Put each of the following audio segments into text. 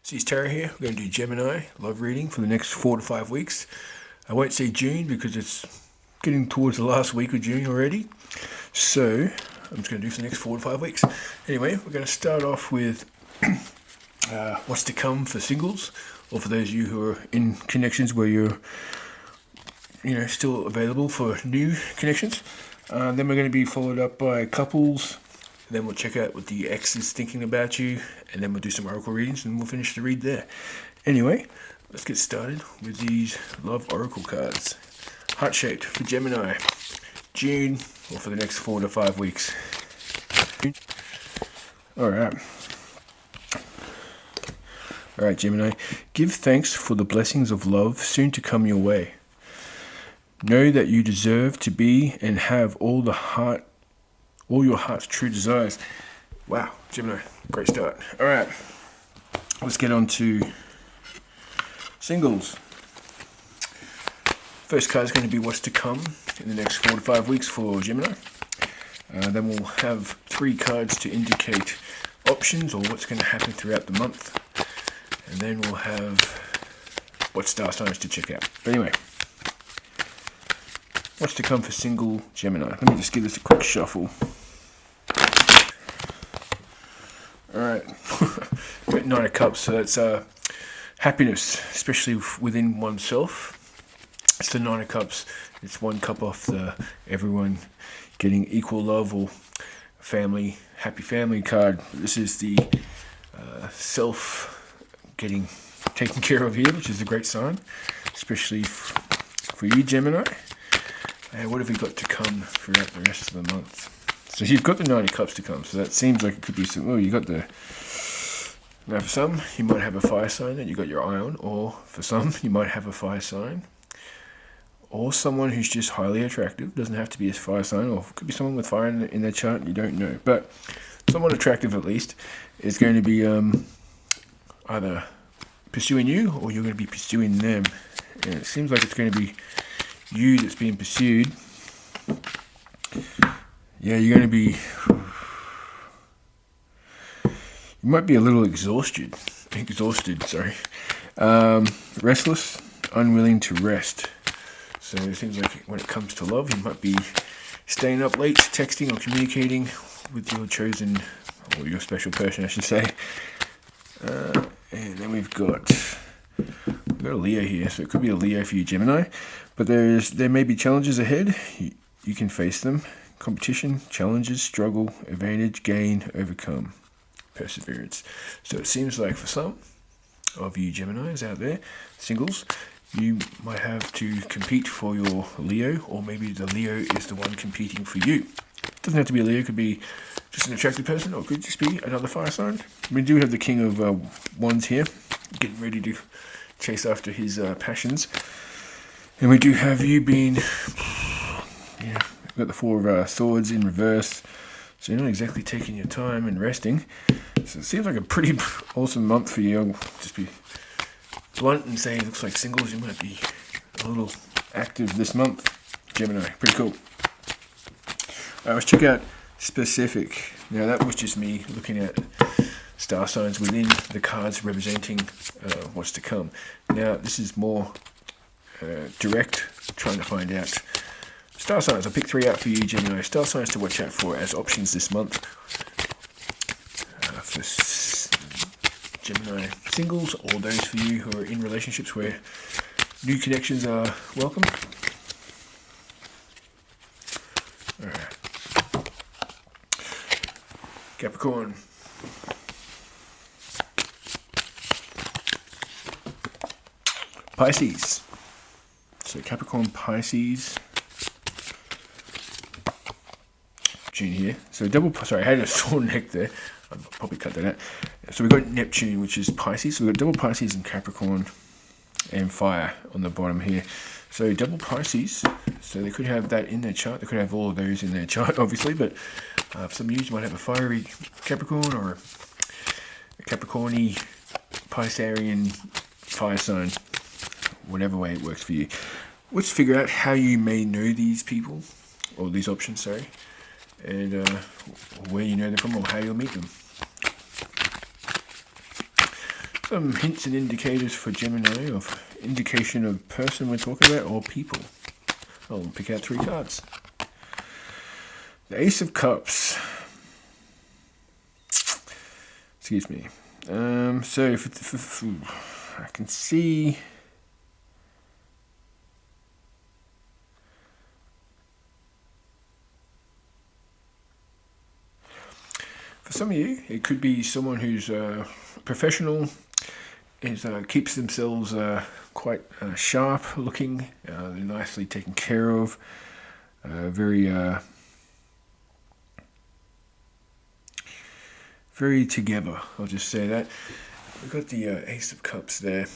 C's Tarot here. We're going to do Gemini love reading for the next 4 to 5 weeks. I won't say June because it's getting towards the last week of June already. So I'm just going to do for the next 4 to 5 weeks. Anyway, we're going to start off with what's to come for singles, or for those of you who are in connections where you're still available for new connections. Then we're going to be followed up by couples. Then we'll check out what the ex is thinking about you, and then we'll do some oracle readings, and we'll finish the read there. Anyway, let's get started with these love oracle cards. Heart-shaped for Gemini, June, or for the next 4 to 5 weeks. Alright, Gemini. Give thanks for the blessings of love soon to come your way. Know that you deserve to be and have all your heart's true desires. Wow, Gemini, great start. All right, let's get on to singles. First card is going to be what's to come in the next 4 to 5 weeks for Gemini. Then we'll have 3 cards to indicate options or what's going to happen throughout the month. And then we'll have what star signs to check out. But anyway, what's to come for single Gemini? Let me just give this a quick shuffle. Alright, got 9 of Cups, so that's happiness, especially within oneself. It's the 9 of Cups. It's 1 cup off the everyone getting equal love or family, happy family card. This is the self getting taken care of here, which is a great sign, especially for you, Gemini. And what have we got to come throughout the rest of the month? So you've got the 9 of Cups to come, so that seems like it could be some... Oh, you got the... Now for some, you might have a fire sign that you got your eye on, or for some, you might have a fire sign, or someone who's just highly attractive. Doesn't have to be a fire sign, or it could be someone with fire in their chart, you don't know. But someone attractive, at least, is going to be either pursuing you, or you're going to be pursuing them. And it seems like it's going to be you that's being pursued. Yeah, you're going to be... You might be a little exhausted, restless, unwilling to rest. So it seems like when it comes to love, you might be staying up late, texting or communicating with your chosen, or your special person, I should say. And then we've got a Leo here, so it could be a Leo for you, Gemini. But there may be challenges ahead. You can face them. Competition, challenges, struggle, advantage, gain, overcome, perseverance. So it seems like for some of you Geminis out there, singles, you might have to compete for your Leo, or maybe the Leo is the one competing for you. It doesn't have to be a Leo, it could be just an attractive person, or it could just be another fire sign. We do have the King of Wands here, getting ready to chase after his passions. And we do have you being... We've got the 4 of Swords in reverse, so you're not exactly taking your time and resting. So it seems like a pretty awesome month for you. I'll just be blunt and say it looks like singles, you might be a little active this month, Gemini. Pretty cool. Alright, let's check out specific. Now that was just me looking at star signs within the cards representing what's to come. Now this is more direct, trying to find out star signs. I'll pick 3 out for you, Gemini. Star signs to watch out for as options this month. For Gemini singles, or those for you who are in relationships where new connections are welcome. Alright. Capricorn. Pisces. So Capricorn, Pisces. June here. So sorry, I had a sore neck there. I'll probably cut that out. So we've got Neptune, which is Pisces. So we've got double Pisces and Capricorn and fire on the bottom here. So double Pisces, so they could have that in their chart. They could have all of those in their chart, obviously, but for some of you might have a fiery Capricorn or a Capricorny Piscean fire sign, whatever way it works for you. Let's figure out how you may know these people, or these options, sorry, and where you know them from, or how you'll meet them. some hints and indicators for Gemini of indication of person we're talking about or people. I'll pick out 3 cards. The Ace of Cups. Excuse me. So if I can see. For some of you, it could be someone who's professional, keeps themselves quite sharp looking, they're nicely taken care of, very together, I'll just say that. We've got the Ace of Cups there.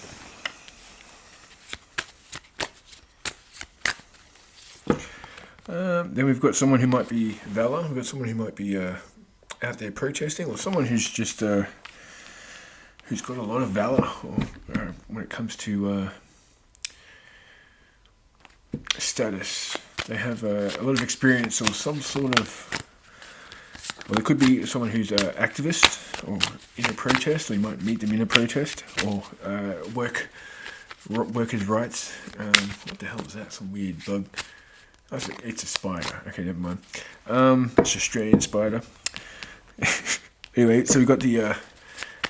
Then we've got someone who might be valor, we've got someone who might be out there protesting, or someone who's just who's got a lot of valor when it comes to status. They have a lot of experience or some sort of, well, it could be someone who's an activist or in a protest, or you might meet them in a protest, or workers' rights. What the hell is that? Some weird bug. Oh, it's a spider. Okay, never mind. It's an Australian spider. Anyway, so we've got the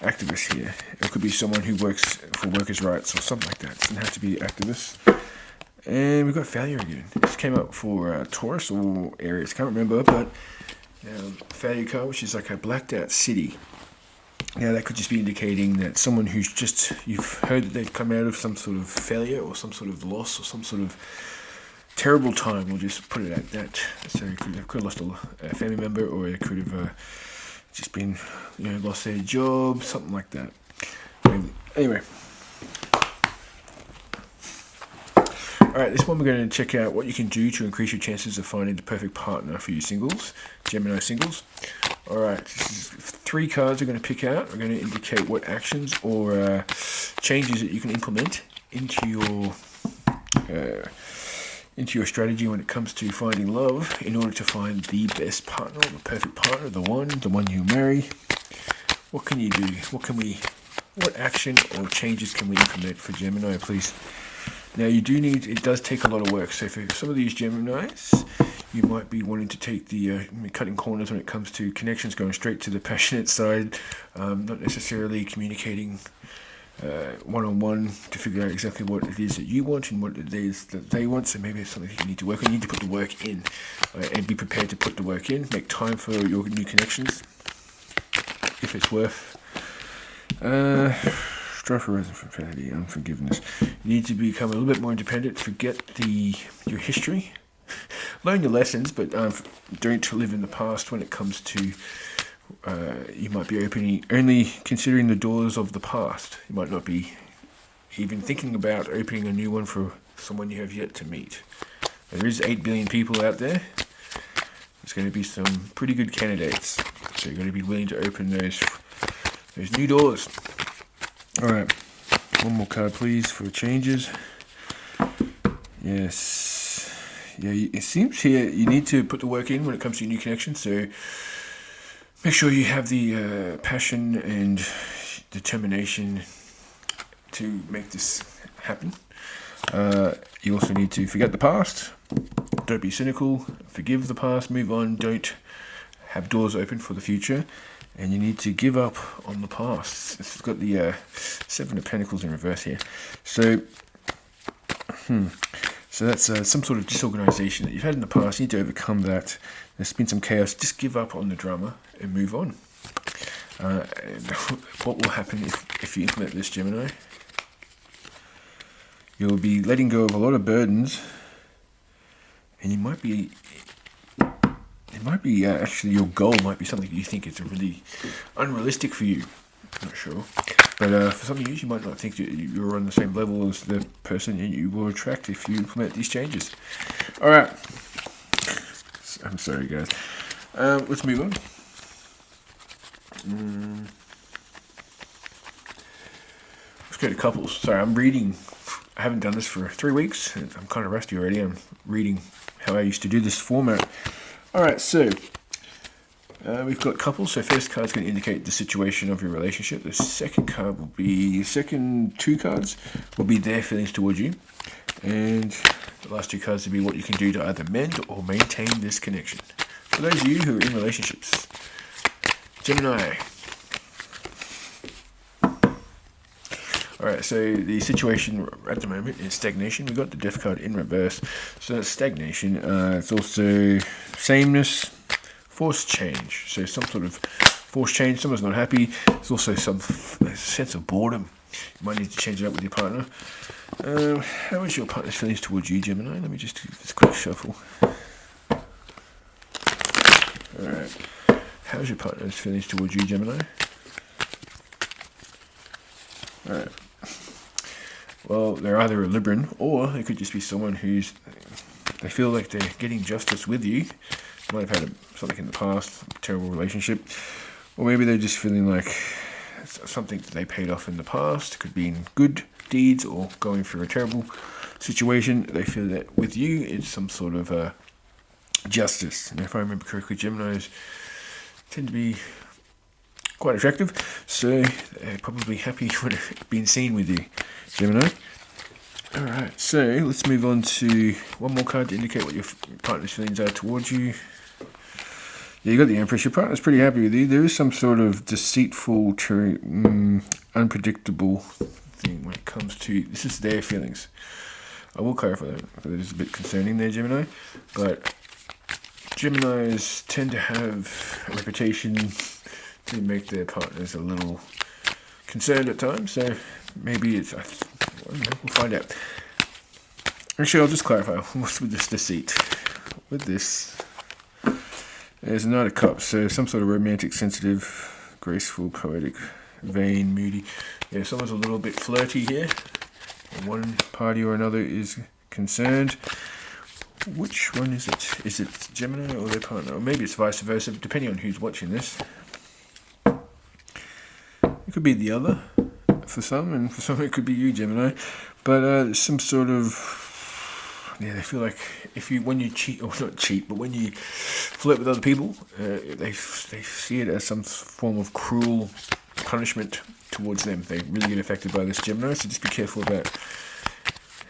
activist here. It could be someone who works for workers' rights or something like that. It doesn't have to be activist. And we've got failure again. This came up for Taurus or Aries. Can't remember, but failure card, which is like a blacked out city. Now that could just be indicating that someone who's just, you've heard that they've come out of some sort of failure or some sort of loss or some sort of terrible time. We'll just put it at that. So they could have lost a family member, or they could have just been, lost their job, something like that. Anyway. Alright, this one we're going to check out what you can do to increase your chances of finding the perfect partner for you singles, Gemini singles. Alright, this is 3 cards we're going to pick out. We're going to indicate what actions or changes that you can implement into your strategy when it comes to finding love in order to find the best partner, the perfect partner, the one you'll marry. What can you do? What action or changes can we implement for Gemini, please? Now it does take a lot of work. So for some of these Geminis, you might be wanting to take the cutting corners when it comes to connections, going straight to the passionate side, not necessarily communicating one-on-one to figure out exactly what it is that you want and what it is that they want. So maybe it's something you need to work on. You need to put the work in and be prepared to put the work in. Make time for your new connections if it's worth. Strive for profanity, unforgiveness. You need to become a little bit more independent. Forget your history. Learn your lessons, but don't live in the past when it comes to. You might be only considering the doors of the past. You might not be even thinking about opening a new one for someone you have yet to meet. There is 8 billion people out there. There's going to be some pretty good candidates. So you're going to be willing to open those new doors. Alright, one more card please for changes. Yes. Yeah, it seems here you need to put the work in when it comes to your new connection. So make sure you have the passion and determination to make this happen. You also need to forget the past. Don't be cynical. Forgive the past. Move on. Don't have doors open for the future. And you need to give up on the past. It's got the 7 of Pentacles in reverse here. So that's some sort of disorganization that you've had in the past. You need to overcome that. There's been some chaos. Just give up on the drama and move on. And what will happen if you implement this, Gemini? You'll be letting go of a lot of burdens, and you might be. It might be actually your goal might be something you think is really unrealistic for you. I'm not sure, but for some of you might not think you're on the same level as the person you will attract if you implement these changes. All right. I'm sorry, guys. Let's move on. Let's go to couples. Sorry, I'm reading. I haven't done this for 3 weeks. I'm kind of rusty already. I'm reading how I used to do this format. All right, so We've got couples, so first card's going to indicate the situation of your relationship. The second card will be, second two cards will be their feelings towards you. And the last two cards will be what you can do to either mend or maintain this connection. For those of you who are in relationships, Gemini. Alright, so the situation at the moment is stagnation. We've got the Death card in reverse, so that's stagnation. It's also sameness, forced change. So some sort of forced change, someone's not happy. There's also some sense of boredom. You might need to change it up with your partner. How is your partner's feelings towards you, Gemini? Let me just do this quick shuffle. Alright, how's your partner's feelings towards you, Gemini? Alright. Well, they're either a Libran, or they could just be someone who's, they feel like they're getting justice with you. Might have had something in the past, a terrible relationship, or maybe they're just feeling like something that they paid off in the past. Could be in good deeds or going through a terrible situation. They feel that with you, it's some sort of justice. And if I remember correctly, Geminis tend to be quite attractive, so they're probably happy when being seen with you, Gemini. Alright, so let's move on to one more card to indicate what your partner's feelings are towards you. Yeah, you got the Empress. Your partner's pretty happy with you. There is some sort of deceitful, unpredictable thing when it comes to, this is their feelings. I will clarify that, because it is a bit concerning there, Gemini. But Geminis tend to have a reputation to make their partners a little concerned at times, so maybe it's, I don't know, we'll find out. Actually, I'll just clarify, what's with this deceit? With this, there's a Knight of Cups, so some sort of romantic, sensitive, graceful, poetic, vain, moody. Yeah, someone's a little bit flirty here. One party or another is concerned. Which one is it? Is it Gemini or their partner? Or maybe it's vice versa, depending on who's watching this. It could be the other for some, and for some it could be you, Gemini. But some sort of, yeah, they feel like when you cheat, or not cheat, but when you flirt with other people, they see it as some form of cruel punishment towards them. They really get affected by this, Gemini, so just be careful about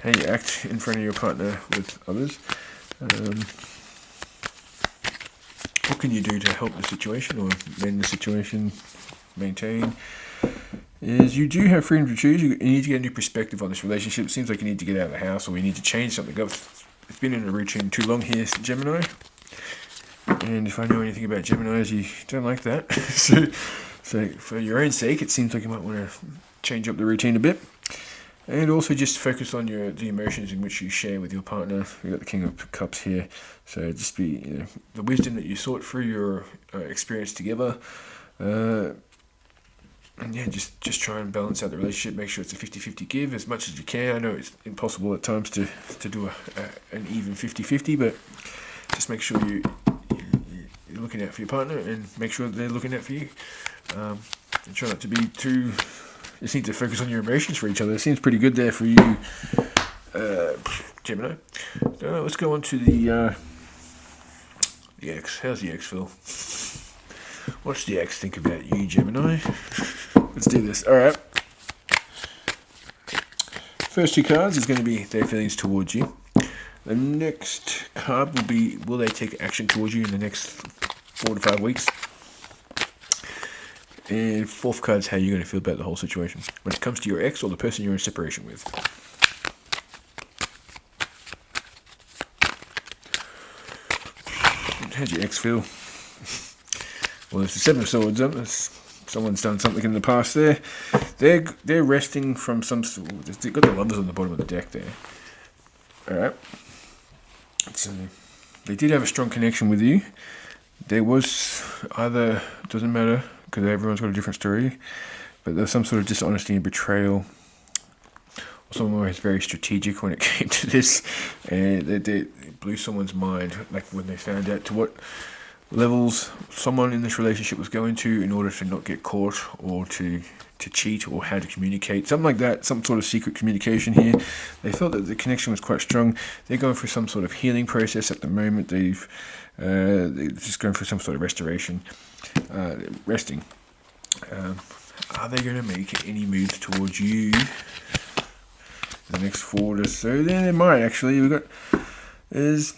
how you act in front of your partner with others. What can you do to help the situation or mend the situation, maintain? Is you do have freedom to choose. You need to get a new perspective on this relationship. It seems like you need to get out of the house, or you need to change something up. It's been in a routine too long here, Gemini. And if I know anything about Geminis, you don't like that. so for your own sake, it seems like you might want to change up the routine a bit. And also just focus on the emotions in which you share with your partner. We've got the King of Cups here. So just be, the wisdom that you sought through your experience together. And yeah, just try and balance out the relationship. Make sure it's a 50-50 give as much as you can. I know it's impossible at times to do an even 50-50, but just make sure you're looking out for your partner and make sure that they're looking out for you. And try not to be too... You just need to focus on your emotions for each other. It seems pretty good there for you, Gemini. So let's go on to the X. How's the X feel? What's the X think about you, Gemini? Let's do this. Alright. First two cards is going to be their feelings towards you. The next card will be, will they take action towards you in the next 4 to 5 weeks? And fourth card is how you're going to feel about the whole situation when it comes to your ex or the person you're in separation with. How's your ex feel? Well, there's the Seven of Swords up. Someone's done something in the past there. They're resting from some... They've got the Lovers on the bottom of the deck there. Alright. So, they did have a strong connection with you. There was either... Doesn't matter, because everyone's got a different story. But there was some sort of dishonesty and betrayal. Or someone was very strategic when it came to this. And they blew someone's mind. Like when they found out to what levels someone in this relationship was going to in order to not get caught, or to cheat, or how to communicate, something like that, some sort of secret communication here. They felt that the connection was quite strong. They're going through some sort of healing process at the moment. They're just going through some sort of restoration, resting. Are they going to make any moves towards you the next forward or so? Then they might actually. There's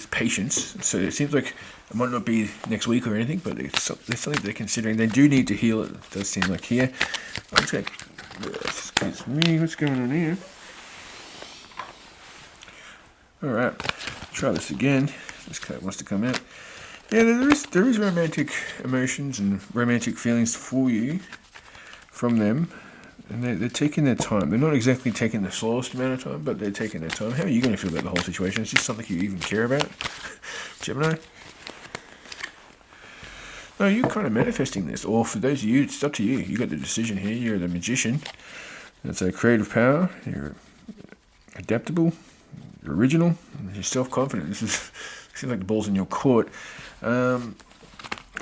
patience, so it seems like it might not be next week or anything, but there's something they're considering. They do need to heal, it does seem like here. I'm just going to, excuse me, what's going on here? Alright, try this again. This card wants to come out. Yeah, there is romantic emotions and romantic feelings for you from them. And they're taking their time. They're not exactly taking the slowest amount of time, but they're taking their time. How are you going to feel about the whole situation? Is this something you even care about, Gemini? No, you're kind of manifesting this. Or for those of you, it's up to you. You got the decision here. You're the magician. That's a creative power. You're adaptable. You're original. You're self-confident. This seems like the ball's in your court. When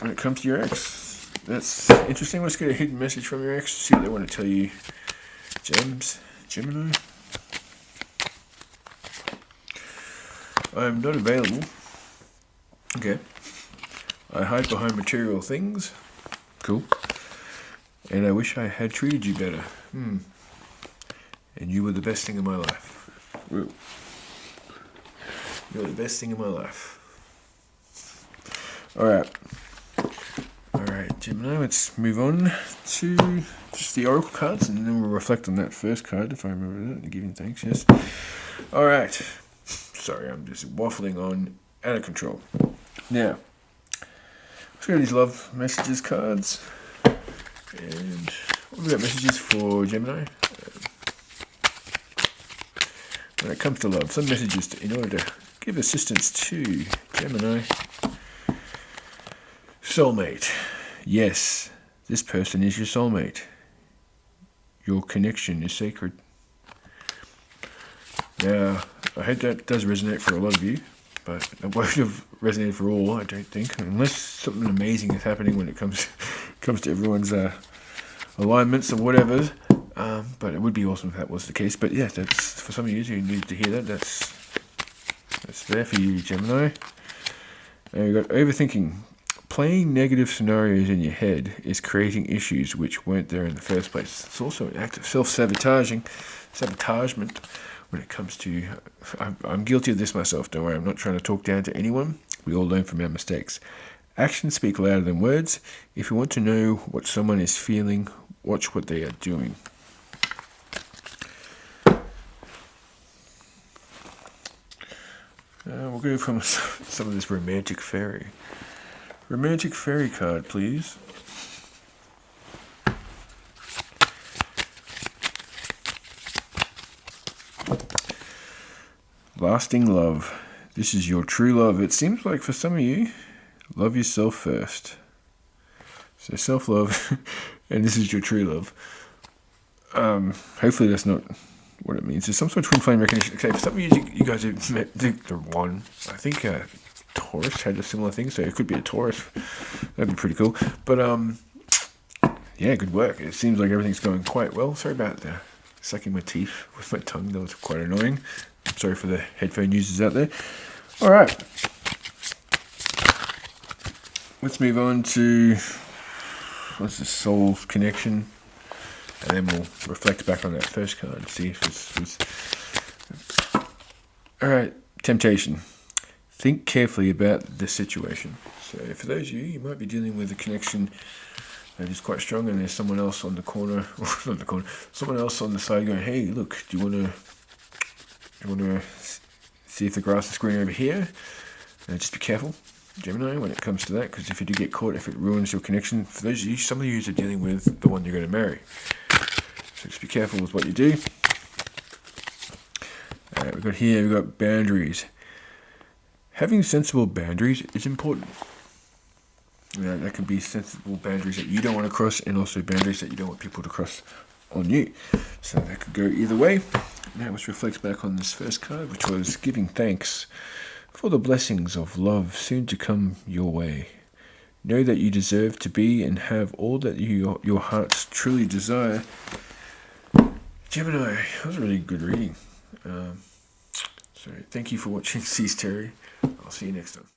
it comes to your ex. That's interesting. Let's get a hidden message from your ex. See what they want to tell you. Gemini. I'm not available. Okay. I hide behind material things. Cool. And I wish I had treated you better. And you were the best thing in my life. Whoa. You're the best thing in my life. Alright, Gemini, let's move on to just the oracle cards, and then we'll reflect on that first card, if I remember that, and giving thanks, yes. Alright, sorry, I'm just waffling on, out of control. Now, let's go to these love messages cards, and what we got messages for Gemini. When it comes to love, some messages in order to give assistance to Gemini. Soulmate. Yes, this person is your soulmate. Your connection is sacred. Now, I hope that does resonate for a lot of you, but it won't have resonated for all, I don't think, unless something amazing is happening when it comes to everyone's alignments or whatever. But it would be awesome if that was the case. But yeah, that's for some of you who need to hear that. That's there for you, Gemini. Now you've got overthinking. Playing negative scenarios in your head is creating issues which weren't there in the first place. It's also an act of sabotagement when it comes to... I'm guilty of this myself, don't worry. I'm not trying to talk down to anyone. We all learn from our mistakes. Actions speak louder than words. If you want to know what someone is feeling, watch what they are doing. We'll go from some of this romantic fairy. Romantic fairy card, please. Lasting love. This is your true love. It seems like for some of you, love yourself first. So self-love, and this is your true love. Hopefully that's not what it means. There's some sort of twin flame recognition. Okay, for some of you guys have met the one. I think Taurus had a similar thing, so it could be a Taurus. That'd be pretty cool. But yeah, good work. It seems like everything's going quite well. Sorry about sucking my teeth with my tongue. That was quite annoying. I'm sorry for the headphone users out there. All right. Let's move on to what's the soul connection, and then we'll reflect back on that first card and see if this was... All right, temptation. Think carefully about the situation. So for those of you, you might be dealing with a connection that is quite strong, and there's someone else on the corner, or not the corner, someone else on the side going, hey, look, do you want to see if the grass is green over here? Just be careful, Gemini, when it comes to that, because if you do get caught, if it ruins your connection, for those of you, some of you are dealing with the one you're going to marry. So just be careful with what you do. Alright, we've got boundaries. Having sensible boundaries is important. That can be sensible boundaries that you don't want to cross, and also boundaries that you don't want people to cross on you. So that could go either way. Now let's reflect back on this first card, which was giving thanks for the blessings of love soon to come your way. Know that you deserve to be and have all that your hearts truly desire. Gemini, that was a really good reading. So thank you for watching Seas Terry. I'll see you next time.